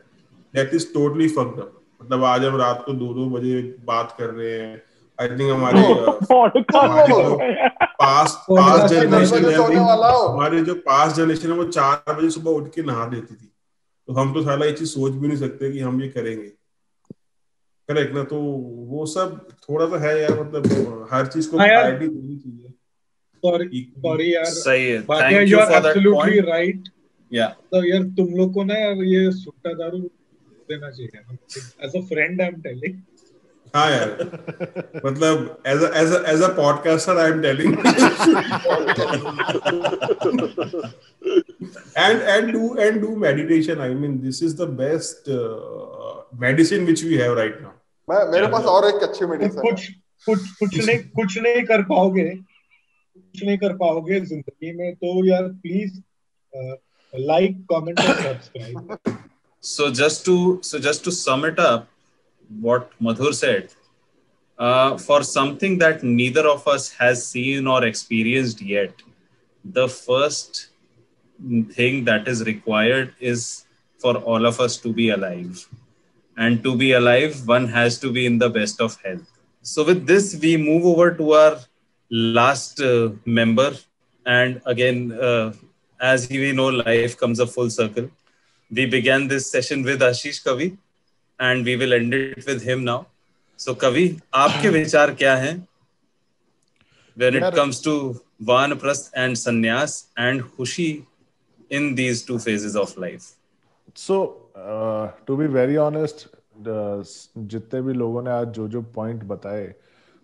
that is totally fucked up. मतलब आज हम रात को 2-2 बजे बात कर रहे हैं। आई थिंक हमारे पॉडकास्ट हमारे कर जो रहे हैं। पास्ट पॉडकास्ट मैं 10 जनरेशन बजे है सोने वो, वाला हूँ। हमारे जो पास्ट जनरेशन है वो 4 बजे सुबह उठ के नहा देती थी। तो हम तो साला ये चीज सोच भी नहीं सकते कि हम ये करेंगे। करेक्ट ना? तो वो सब थोड़ा सा है यार। मतलब हर चीज को हाँ यार, प्रायोरिटी देनी चाहिए सॉरी इक्वली। सॉरी यार, सही है, Bhatia, thank you you are for that absolutely point. Right. या तो यार तुम लोग को ना यार ये सुट्टा दारू देना चाहिए। As a friend I am telling. हाँ यार, मतलब as a podcaster I am telling and do meditation. I mean, this is the best medicine which we have right now. मेरे पास मतलब और एक अच्छी मेडिसिन है। कुछ नहीं कर पाओगे, कुछ नहीं कर पाओगे जिंदगी में, तो यार प्लीज लाइक, कमेंट और subscribe. so just to sum it up what Madhur said, for something that neither of us has seen or experienced yet, the first thing that is required is for all of us to be alive. And to be alive, one has to be in the best of health. So, with this, we move over to our last member. And again, as we know, life comes a full circle. We began this session with Ashish Kavi, and we will end it with him now. So, Kavi, आपके विचार क्या हैं when it यार comes to Vanprasth and Sannyas and Hushi in these two phases of life? So to be very honest, जितने भी लोगों ने आज जो जो पॉइंट बताए,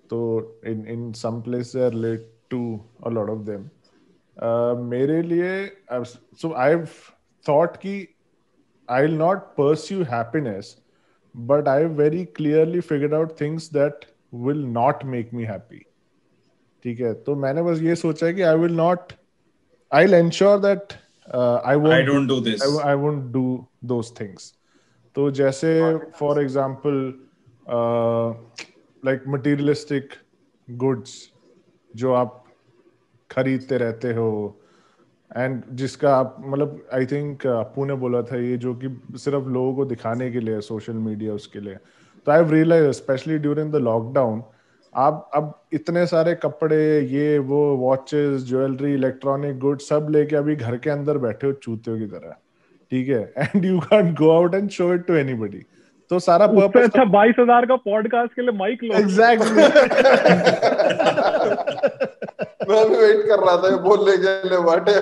तो in some place I relate to a lot of them. मेरे लिए सो आई हैव थॉट कि I will not pursue happiness, but I very clearly figured out things that will not make me happy. ठीक है, तो मैंने बस ये सोचा है कि I'll ensure that I I won't don't do this. I won't do those things. तो जैसे for example like materialistic goods जो आप खरीदते रहते हो, एंड जिसका आप मतलब आई थिंक अप्पू ने बोला था ये, जो कि सिर्फ लोगों को दिखाने के लिए सोशल मीडिया उसके लिए। तो I have realise specially during the lockdown, आप अब इतने सारे कपड़े, ये वो, वॉचेस, ज्वेलरी, इलेक्ट्रॉनिक गुड्स सब लेके अभी घर के अंदर बैठे हो चूतियों की तरह, ठीक है, and you can't go out and show it to anybody. तो सारा उससे पर्पस अच्छा 22,000 का पॉडकास्ट के लिए माइक लो। एग्जैक्टली मैं भी वेट कर रहा था ये बोलने के लिए बाटे।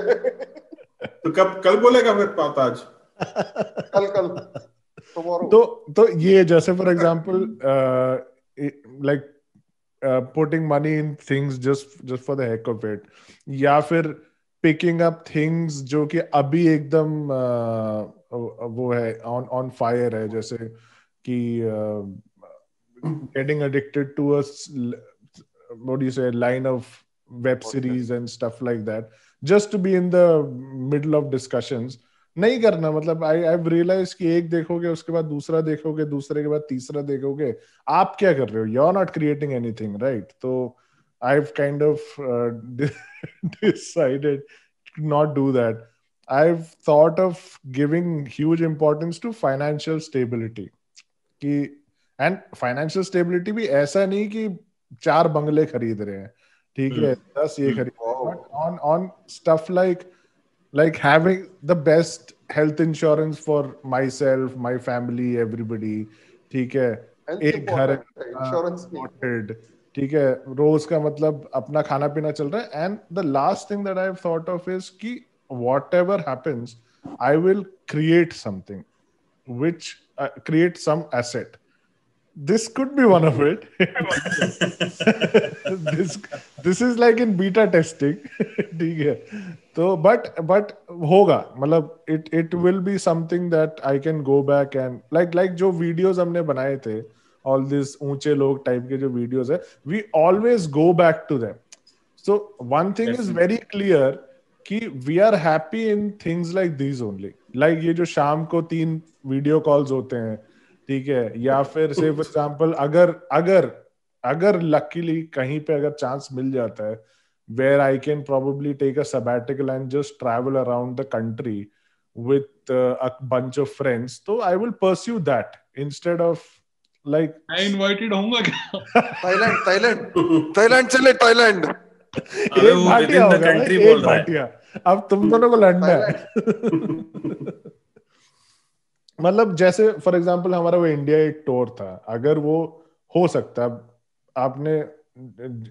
तो कल बोलेगा फिर पाता आज? कल tomorrow। तो ये जैसे for example like putting money in things just for the heck of it, या फिर picking up things जो कि अभी एकदम वो है on fire है, जैसे कि getting addicted to what do you say, line of web series and stuff like that, just to be in the middle of discussions. नहीं करना, मतलब I've realized कि एक देखोगे उसके बाद दूसरा देखोगे, दूसरे के बाद तीसरा देखोगे, आप क्या कर रहे हो? You're not creating anything, right? तो I've kind of decided to not do that. I've thought of giving huge importance to financial stability. कि एंड फाइनेंशियल स्टेबिलिटी भी ऐसा नहीं कि 4 बंगले खरीद रहे हैं, ठीक है, 10 ये खरीद, but on stuff like having the best health insurance for myself, my family, everybody, ठीक है, एक घर इंश्योरेंस, ठीक है, रोज का मतलब अपना खाना पीना चल रहा है. And the last thing that I have thought of is कि whatever happens, I will create something which create some asset. This could be one of it. this is like in beta testing. ठीक है, तो but होगा, मतलब it will be something that I can go back and like जो videos हमने बनाए थे, all these ऊंचे लोग type के जो videos है, we always go back to them. So one thing is very clear कि we are happy in things like these only. Like ये जो शाम को 3 वीडियो कॉल्स होते हैं, ठीक है, या फिर से फॉर एग्जांपल अगर लकीली कहीं पे अगर चांस मिल जाता है where I can probably take a sabbatical and just travel around the country with a bunch of friends, so I will pursue that instead of like I invited होऊंगा क्या? Thailand चले Thailand. एक भाटिया होगा, एक भाटिया, अब तुम दोनों को लड़ना है. मतलब जैसे फॉर एग्जांपल हमारा वो इंडिया एक टूर था, अगर वो हो सकता है, आपने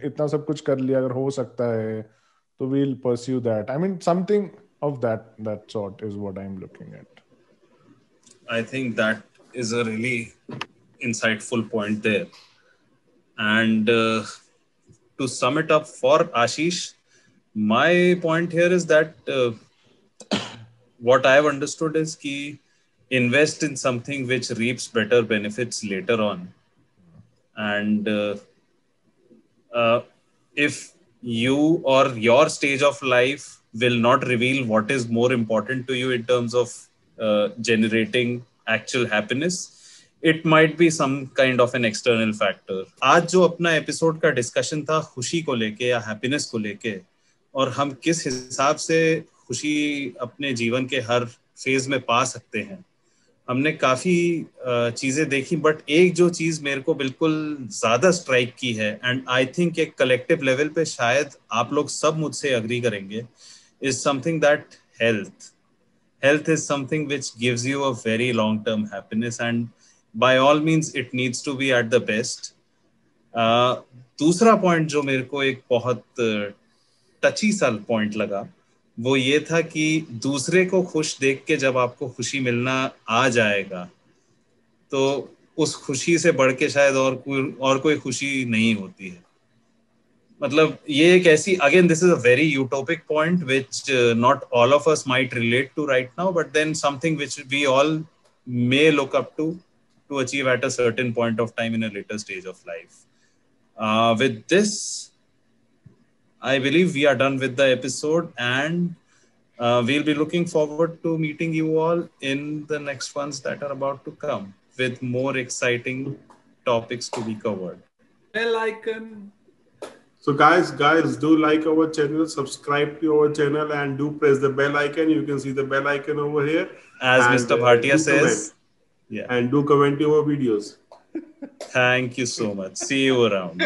इतना सब कुछ कर लिया, अगर हो सकता है तो we'll pursue that. I mean something of that sort is what I'm looking at. I think that is a really insightful point there. And to sum it up for Ashish, my point here is that what I have understood is कि invest in something which reaps better benefits later on. And if you or your stage of life will not reveal what is more important to you in terms of generating actual happiness, it might be some kind of an external factor. आज जो अपना episode का discussion था खुशी को लेके या happiness को लेके, और हम किस हिसाब से खुशी अपने जीवन के हर फेज में पा सकते हैं, हमने काफी चीजें देखी. बट एक जो चीज मेरे को बिल्कुल ज्यादा स्ट्राइक की है, एंड आई थिंक एक कलेक्टिव लेवल पे शायद आप लोग सब मुझसे अग्री करेंगे, is something that health is something which gives you a very long term happiness, and by all means it needs to be at the best. दूसरा point जो मेरे को एक बहुत टची सा पॉइंट लगा वो ये था कि दूसरे को खुश देख के जब आपको खुशी मिलना आ जाएगा तो उस खुशी से बढ़ के शायद और कोई खुशी नहीं होती है. मतलब ये एक ऐसी, again this is a very utopic point which not all of us might relate to right now, but then something which we all may look up to achieve at a certain point of time in a later stage of life. With this, I believe we are done with the episode, and we'll be looking forward to meeting you all in the next ones that are about to come with more exciting topics to be covered. Bell icon. So guys, do like our channel, subscribe to our channel, and do press the bell icon. You can see the bell icon over here. As and, Mr. Bhatia says, yeah, and do comment our videos. Thank you so much. See you around.